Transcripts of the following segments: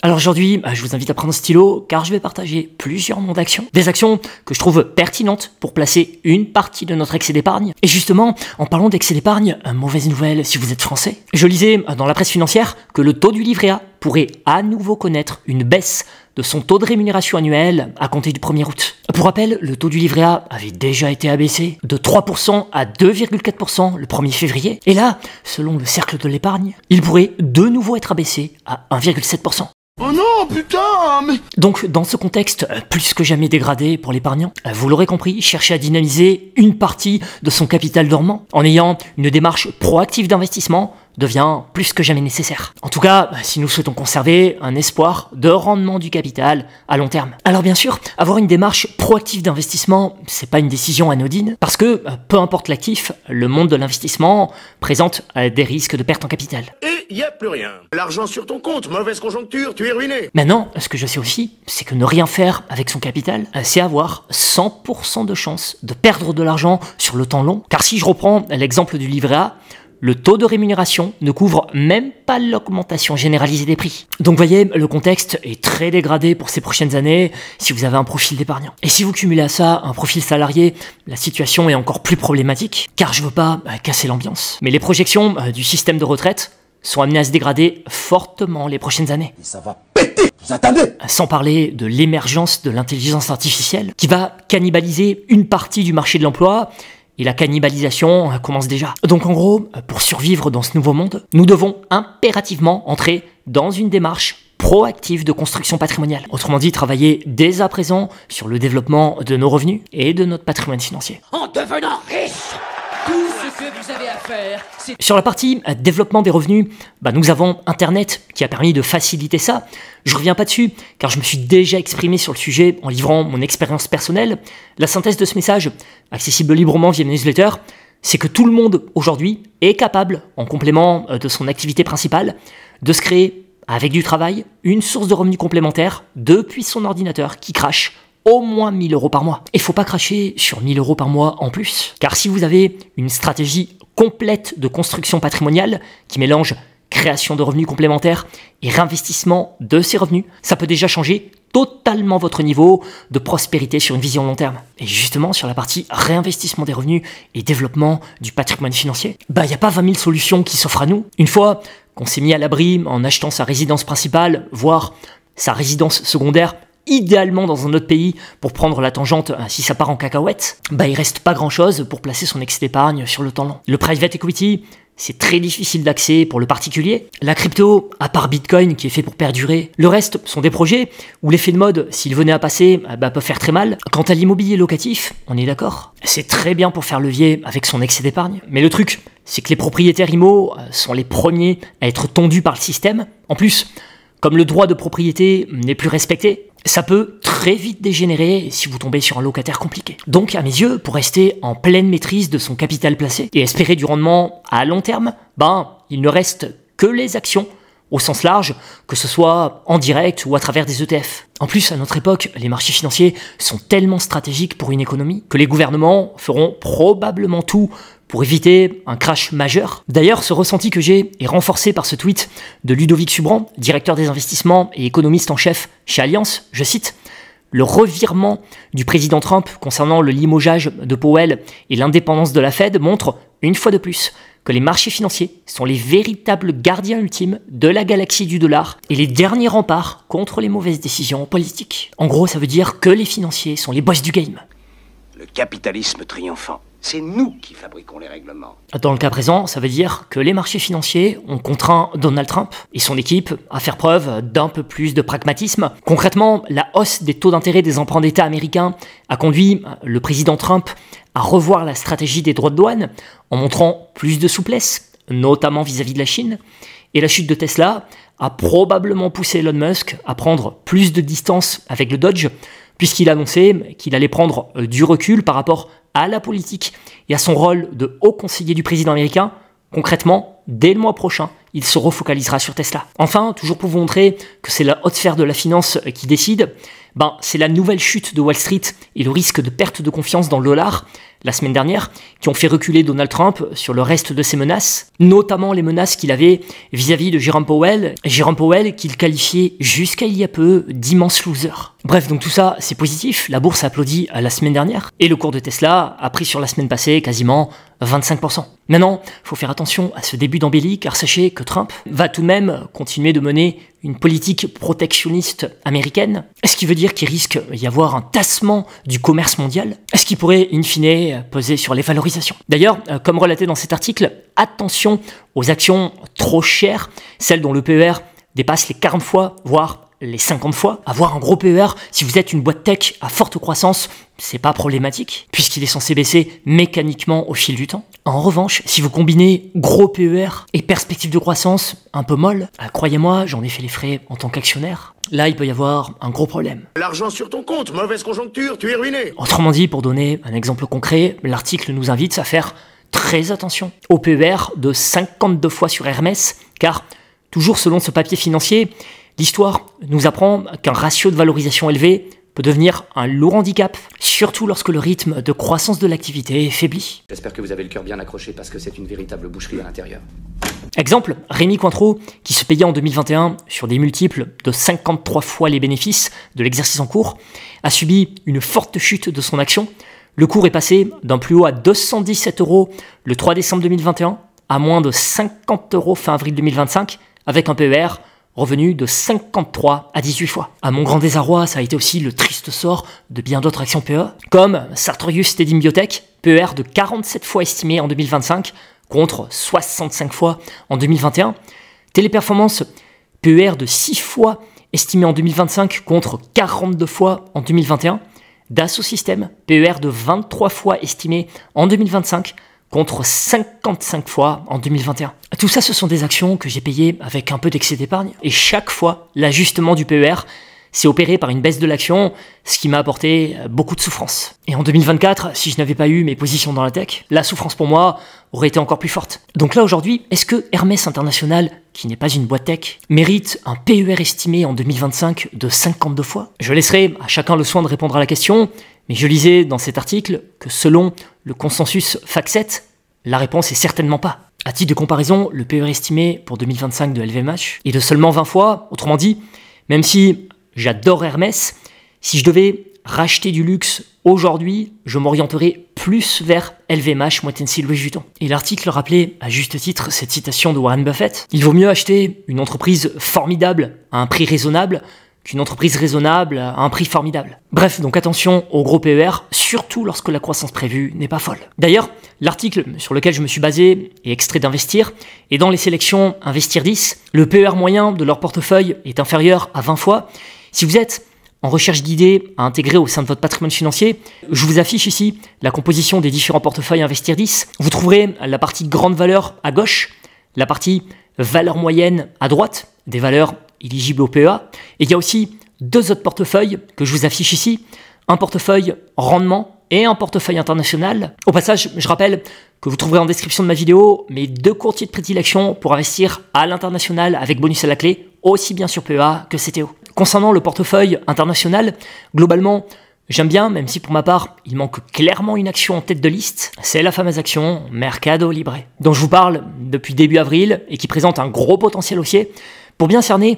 Alors aujourd'hui, je vous invite à prendre un stylo car je vais partager plusieurs noms d'actions. Des actions que je trouve pertinentes pour placer une partie de notre excès d'épargne. Et justement, en parlant d'excès d'épargne, mauvaise nouvelle si vous êtes français. Je lisais dans la presse financière que le taux du livret A pourrait à nouveau connaître une baisse de son taux de rémunération annuel à compter du 1er août. Pour rappel, le taux du livret A avait déjà été abaissé de 3% à 2,4% le 1er février. Et là, selon le cercle de l'épargne, il pourrait de nouveau être abaissé à 1,7%. Oh non, putain, mais... Donc, dans ce contexte plus que jamais dégradé pour l'épargnant, vous l'aurez compris, chercher à dynamiser une partie de son capital dormant en ayant une démarche proactive d'investissement devient plus que jamais nécessaire. En tout cas, si nous souhaitons conserver un espoir de rendement du capital à long terme. Alors bien sûr, avoir une démarche proactive d'investissement, c'est pas une décision anodine, parce que, peu importe l'actif, le monde de l'investissement présente des risques de perte en capital. Et y a plus rien. L'argent sur ton compte, mauvaise conjoncture, tu es ruiné. Maintenant, ce que je sais aussi, c'est que ne rien faire avec son capital, c'est avoir 100% de chance de perdre de l'argent sur le temps long. Car si je reprends l'exemple du livret A, le taux de rémunération ne couvre même pas l'augmentation généralisée des prix. Donc voyez, le contexte est très dégradé pour ces prochaines années si vous avez un profil d'épargnant. Et si vous cumulez à ça un profil salarié, la situation est encore plus problématique, car je veux pas casser l'ambiance. Mais les projections du système de retraite sont amenées à se dégrader fortement les prochaines années. Et ça va péter, vous attendez. Sans parler de l'émergence de l'intelligence artificielle, qui va cannibaliser une partie du marché de l'emploi. Et la cannibalisation commence déjà. Donc en gros, pour survivre dans ce nouveau monde, nous devons impérativement entrer dans une démarche proactive de construction patrimoniale. Autrement dit, travailler dès à présent sur le développement de nos revenus et de notre patrimoine financier. En devenant riche, tout ce que vous avez à faire, c'est... Sur la partie développement des revenus, nous avons Internet qui a permis de faciliter ça. Je reviens pas dessus, car je me suis déjà exprimé sur le sujet en livrant mon expérience personnelle. La synthèse de ce message, accessible librement via mes newsletters, c'est que tout le monde aujourd'hui est capable, en complément de son activité principale, de se créer, avec du travail, une source de revenus complémentaire depuis son ordinateur qui crache au moins 1 000 € par mois. Et faut pas cracher sur 1 000 € par mois en plus, car si vous avez une stratégie complète de construction patrimoniale qui mélange création de revenus complémentaires et réinvestissement de ces revenus, ça peut déjà changer totalement votre niveau de prospérité sur une vision long terme. Et justement, sur la partie réinvestissement des revenus et développement du patrimoine financier, il n'y a pas 20 000 solutions qui s'offrent à nous. Une fois qu'on s'est mis à l'abri en achetant sa résidence principale, voire sa résidence secondaire, idéalement dans un autre pays pour prendre la tangente si ça part en cacahuète, il reste pas grand chose pour placer son excès d'épargne sur le temps long. Le private equity, c'est très difficile d'accès pour le particulier. La crypto, à part Bitcoin qui est fait pour perdurer, le reste sont des projets où l'effet de mode, s'il venait à passer, peut faire très mal. Quant à l'immobilier locatif, on est d'accord, c'est très bien pour faire levier avec son excès d'épargne. Mais le truc, c'est que les propriétaires IMO sont les premiers à être tondus par le système. En plus, comme le droit de propriété n'est plus respecté, ça peut très vite dégénérer si vous tombez sur un locataire compliqué. Donc, à mes yeux, pour rester en pleine maîtrise de son capital placé et espérer du rendement à long terme, il ne reste que les actions au sens large, que ce soit en direct ou à travers des ETF. En plus, à notre époque, les marchés financiers sont tellement stratégiques pour une économie que les gouvernements feront probablement tout pour éviter un crash majeur. D'ailleurs, ce ressenti que j'ai est renforcé par ce tweet de Ludovic Subran, directeur des investissements et économiste en chef chez Allianz. Je cite: « Le revirement du président Trump concernant le limogeage de Powell et l'indépendance de la Fed montre, une fois de plus, que les marchés financiers sont les véritables gardiens ultimes de la galaxie du dollar et les derniers remparts contre les mauvaises décisions politiques. » En gros, ça veut dire que les financiers sont les boss du game. Le capitalisme triomphant. C'est nous qui fabriquons les règlements. Dans le cas présent, ça veut dire que les marchés financiers ont contraint Donald Trump et son équipe à faire preuve d'un peu plus de pragmatisme. Concrètement, la hausse des taux d'intérêt des emprunts d'État américains a conduit le président Trump à revoir la stratégie des droits de douane en montrant plus de souplesse, notamment vis-à-vis de la Chine. Et la chute de Tesla a probablement poussé Elon Musk à prendre plus de distance avec le Dodge, puisqu'il annonçait qu'il allait prendre du recul par rapport à la politique et à son rôle de haut conseiller du président américain. Concrètement, dès le mois prochain, il se refocalisera sur Tesla. Enfin, toujours pour vous montrer que c'est la haute sphère de la finance qui décide, c'est la nouvelle chute de Wall Street et le risque de perte de confiance dans le dollar, la semaine dernière, qui ont fait reculer Donald Trump sur le reste de ses menaces, notamment les menaces qu'il avait vis-à-vis de Jérôme Powell qu'il qualifiait jusqu'à il y a peu d'immense loser. Bref, donc tout ça, c'est positif, la bourse a applaudi la semaine dernière, et le cours de Tesla a pris sur la semaine passée quasiment 25%. Maintenant, il faut faire attention à ce début d'embellie, car sachez que Trump va tout de même continuer de mener une politique protectionniste américaine, ce qui veut dire qu'il risque d'y avoir un tassement du commerce mondial, ce qui pourrait, in fine, peser sur les valorisations. D'ailleurs, comme relaté dans cet article, attention aux actions trop chères, celles dont le PER dépasse les 40 fois, voire les 50 fois. Avoir un gros PER, si vous êtes une boîte tech à forte croissance, c'est pas problématique, puisqu'il est censé baisser mécaniquement au fil du temps. En revanche, si vous combinez gros PER et perspective de croissance un peu molle, croyez-moi, j'en ai fait les frais en tant qu'actionnaire, là il peut y avoir un gros problème. L'argent sur ton compte, mauvaise conjoncture, tu es ruiné. Autrement dit, pour donner un exemple concret, l'article nous invite à faire très attention au PER de 52 fois sur Hermès, car, toujours selon ce papier financier, l'histoire nous apprend qu'un ratio de valorisation élevé peut devenir un lourd handicap, surtout lorsque le rythme de croissance de l'activité faiblit. J'espère que vous avez le cœur bien accroché parce que c'est une véritable boucherie à l'intérieur. Exemple, Rémi Cointreau, qui se payait en 2021 sur des multiples de 53 fois les bénéfices de l'exercice en cours, a subi une forte chute de son action. Le cours est passé d'un plus haut à 217 € le 3 décembre 2021 à moins de 50 € fin avril 2025, avec un PER revenu de 53 à 18 fois. À mon grand désarroi, ça a été aussi le triste sort de bien d'autres actions PE, comme Sartorius Tedim Biotech, PER de 47 fois estimé en 2025, contre 65 fois en 2021. Téléperformance, PER de 6 fois estimé en 2025, contre 42 fois en 2021. Dassault Systèmes, PER de 23 fois estimé en 2025, contre 55 fois en 2021. Tout ça, ce sont des actions que j'ai payées avec un peu d'excès d'épargne. Et chaque fois, l'ajustement du PER s'est opéré par une baisse de l'action, ce qui m'a apporté beaucoup de souffrance. Et en 2024, si je n'avais pas eu mes positions dans la tech, la souffrance pour moi aurait été encore plus forte. Donc là, aujourd'hui, est-ce que Hermès International, qui n'est pas une boîte tech, mérite un PER estimé en 2025 de 52 fois? Je laisserai à chacun le soin de répondre à la question, mais je lisais dans cet article que selon le consensus FactSet, la réponse est certainement pas. À titre de comparaison, le PER estimé pour 2025 de LVMH est de seulement 20 fois. Autrement dit, même si j'adore Hermès, si je devais racheter du luxe aujourd'hui, je m'orienterais plus vers LVMH, Moët-Hennessy, Louis Vuitton. Et l'article rappelait à juste titre cette citation de Warren Buffett. Il vaut mieux acheter une entreprise formidable à un prix raisonnable qu'une entreprise raisonnable à un prix formidable. Bref, donc attention au gros PER, surtout lorsque la croissance prévue n'est pas folle. D'ailleurs, l'article sur lequel je me suis basé est extrait d'Investir, et dans les sélections Investir 10, le PER moyen de leur portefeuille est inférieur à 20 fois. Si vous êtes en recherche d'idées à intégrer au sein de votre patrimoine financier, je vous affiche ici la composition des différents portefeuilles Investir 10. Vous trouverez la partie grande valeur à gauche, la partie valeur moyenne à droite, des valeurs éligible au PEA. Et il y a aussi deux autres portefeuilles que je vous affiche ici, un portefeuille rendement et un portefeuille international. Au passage, je rappelle que vous trouverez en description de ma vidéo mes deux courtiers de prédilection pour investir à l'international avec bonus à la clé, aussi bien sur PEA que CTO. Concernant le portefeuille international, globalement, j'aime bien, même si pour ma part, il manque clairement une action en tête de liste, c'est la fameuse action Mercado Libre, dont je vous parle depuis début avril et qui présente un gros potentiel haussier. Pour bien cerner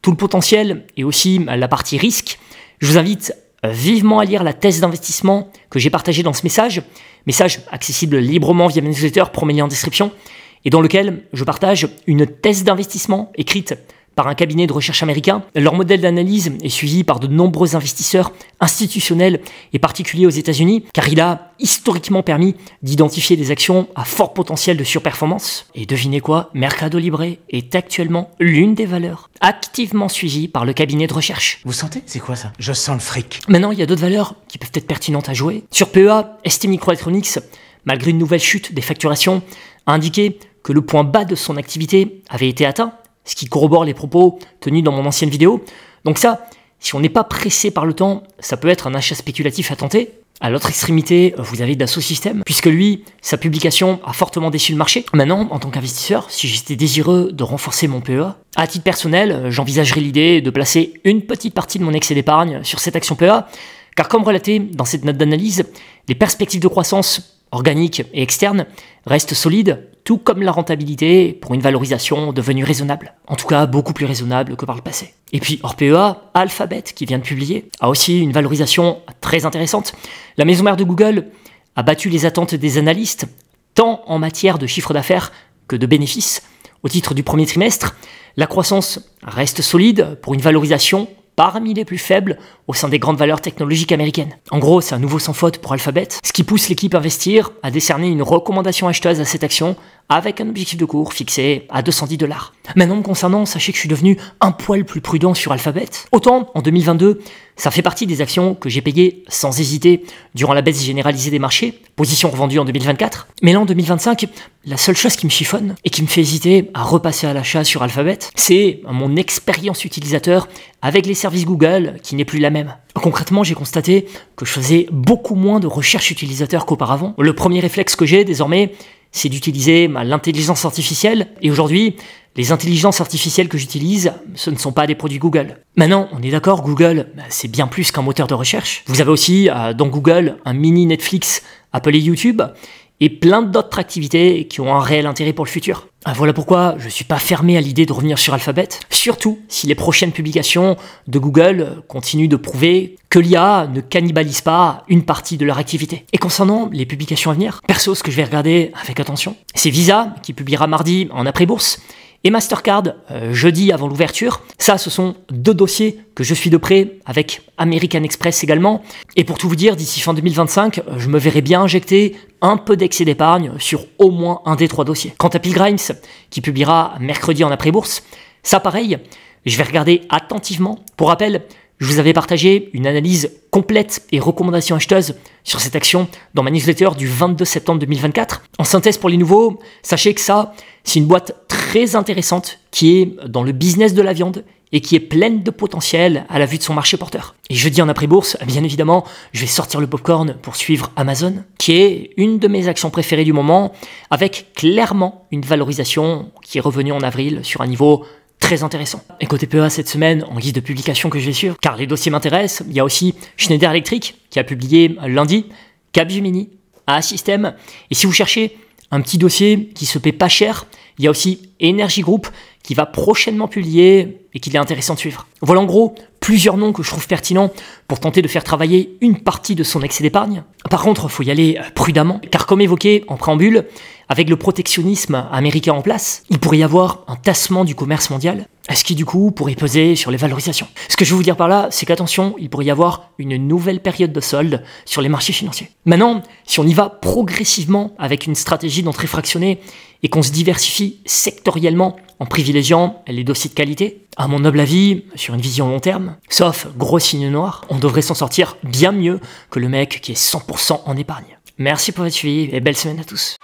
tout le potentiel et aussi la partie risque, je vous invite vivement à lire la thèse d'investissement que j'ai partagée dans ce message accessible librement via mes newsletters, promenez en description, et dans lequel je partage une thèse d'investissement écrite par un cabinet de recherche américain. Leur modèle d'analyse est suivi par de nombreux investisseurs institutionnels et particuliers aux États-Unis, car il a historiquement permis d'identifier des actions à fort potentiel de surperformance. Et devinez quoi, Mercado Libre est actuellement l'une des valeurs activement suivies par le cabinet de recherche. Vous sentez? C'est quoi ça? Je sens le fric. Maintenant, il y a d'autres valeurs qui peuvent être pertinentes à jouer. Sur PEA, ST Microelectronics, malgré une nouvelle chute des facturations, a indiqué que le point bas de son activité avait été atteint, ce qui corrobore les propos tenus dans mon ancienne vidéo. Donc ça, si on n'est pas pressé par le temps, ça peut être un achat spéculatif à tenter. À l'autre extrémité, vous avez Dassault Systèmes, puisque lui, sa publication a fortement déçu le marché. Maintenant, en tant qu'investisseur, si j'étais désireux de renforcer mon PEA, à titre personnel, j'envisagerais l'idée de placer une petite partie de mon excès d'épargne sur cette action PEA, Car comme relaté dans cette note d'analyse, les perspectives de croissance organique et externe restent solides, tout comme la rentabilité pour une valorisation devenue raisonnable. En tout cas, beaucoup plus raisonnable que par le passé. Et puis, hors PEA, Alphabet, qui vient de publier, a aussi une valorisation très intéressante. La maison mère de Google a battu les attentes des analystes, tant en matière de chiffre d'affaires que de bénéfices. Au titre du premier trimestre, la croissance reste solide pour une valorisation parmi les plus faibles au sein des grandes valeurs technologiques américaines. En gros, c'est un nouveau sans faute pour Alphabet, ce qui pousse l'équipe Investir à décerner une recommandation acheteuse à cette action avec un objectif de cours fixé à $210. Maintenant, me concernant, sachez que je suis devenu un poil plus prudent sur Alphabet. Autant, en 2022, ça fait partie des actions que j'ai payées sans hésiter durant la baisse généralisée des marchés, position revendue en 2024. Mais là, en 2025, la seule chose qui me chiffonne et qui me fait hésiter à repasser à l'achat sur Alphabet, c'est mon expérience utilisateur avec les services Google qui n'est plus la même. Concrètement, j'ai constaté que je faisais beaucoup moins de recherche utilisateur qu'auparavant. Le premier réflexe que j'ai désormais, c'est d'utiliser l'intelligence artificielle. Et aujourd'hui, les intelligences artificielles que j'utilise, ce ne sont pas des produits Google. Maintenant, on est d'accord, Google, c'est bien plus qu'un moteur de recherche. Vous avez aussi dans Google un mini Netflix appelé YouTube et plein d'autres activités qui ont un réel intérêt pour le futur. Voilà pourquoi je ne suis pas fermé à l'idée de revenir sur Alphabet, surtout si les prochaines publications de Google continuent de prouver que l'IA ne cannibalise pas une partie de leur activité. Et concernant les publications à venir, perso, ce que je vais regarder avec attention, c'est Visa qui publiera mardi en après-bourse, et Mastercard jeudi avant l'ouverture. Ça, ce sont deux dossiers que je suis de près, avec American Express également. Et pour tout vous dire, d'ici fin 2025, je me verrai bien injecter un peu d'excès d'épargne sur au moins un des trois dossiers. Quant à Pilgrims, qui publiera mercredi en après-bourse, ça pareil, je vais regarder attentivement. Pour rappel, je vous avais partagé une analyse complète et recommandations acheteuses sur cette action dans ma newsletter du 22 septembre 2024. En synthèse pour les nouveaux, sachez que ça, c'est une boîte très intéressante qui est dans le business de la viande et qui est pleine de potentiel à la vue de son marché porteur. Et jeudi en après-bourse, bien évidemment, je vais sortir le popcorn pour suivre Amazon, qui est une de mes actions préférées du moment, avec clairement une valorisation qui est revenue en avril sur un niveau très intéressant. Et côté PEA cette semaine, en guise de publication que je vais suivre, car les dossiers m'intéressent, il y a aussi Schneider Electric qui a publié lundi, Capgemini, A-System. Et si vous cherchez un petit dossier qui se paie pas cher, il y a aussi Energy Group qui va prochainement publier et qu'il est intéressant de suivre. Voilà en gros plusieurs noms que je trouve pertinents pour tenter de faire travailler une partie de son excès d'épargne. Par contre, il faut y aller prudemment, car comme évoqué en préambule, avec le protectionnisme américain en place, il pourrait y avoir un tassement du commerce mondial, ce qui du coup pourrait peser sur les valorisations. Ce que je veux vous dire par là, c'est qu'attention, il pourrait y avoir une nouvelle période de solde sur les marchés financiers. Maintenant, si on y va progressivement avec une stratégie d'entrée fractionnée et qu'on se diversifie sectoriellement en privilégiant les dossiers de qualité, à mon noble avis, sur une vision long terme, sauf gros signe noir, on devrait s'en sortir bien mieux que le mec qui est 100% en épargne. Merci pour votre suivi et belle semaine à tous.